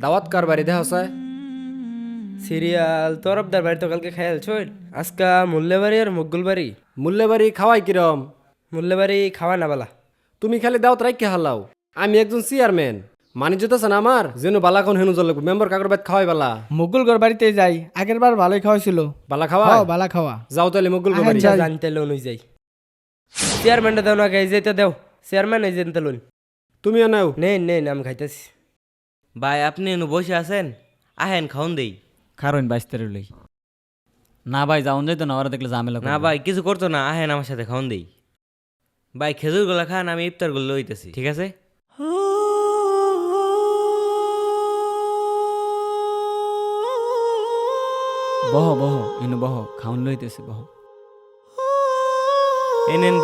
দাওয়াত কার বাড়ি দেখা হয়? সিরিয়াল তরফদার বাড়ি তো কালকে খেয়াল ছই আজকা মুল্লেবাড়ি আর মুগল বাড়ি। মূল্যবাড়ি খাওয়াই কিরম? মুল্লেবাড়ি খাওয়া না বালা। তুমি খালি দাওয়াত রাখকে হালাও। আমি একজন চেয়ারম্যান, মানিজ্য তো আছে না আমার, যেন বালাখন হেনু জল মেম্বার কাকর বাদ খাওয়াই বালা। মুকুল ঘর বাড়িতে যাই, আগের বার ভালোই খাওয়াইছিল। বালা খাওয়া বালা খাওয়া। যাও তাহলে মুকুল আহেন বাড়ি। যাই। জানতে লোন হয়ে যাই। চেয়ারম্যানটা দেও না গাই যেতে দেও। চেয়ারম্যান এই জানতে লোন। তুমিও নাও। নেই নেই আমি খাইতেছি। ভাই আপনি এনু বসে আছেন, আহেন খাওন দেই। খারোইন 22 লই না ভাই যাওন যাইতো না, ওরা দেখলে ঝামেলা না ভাই কিছু করতো না, আহেন আমার সাথে খাওন দেই। ভাই খেজুর গুলা খান, আমি ইফতার গুলো লইতেছি, ঠিক আছে? বহ বহ ইনু বহ খাউন লইতেছে বহ। এই নেন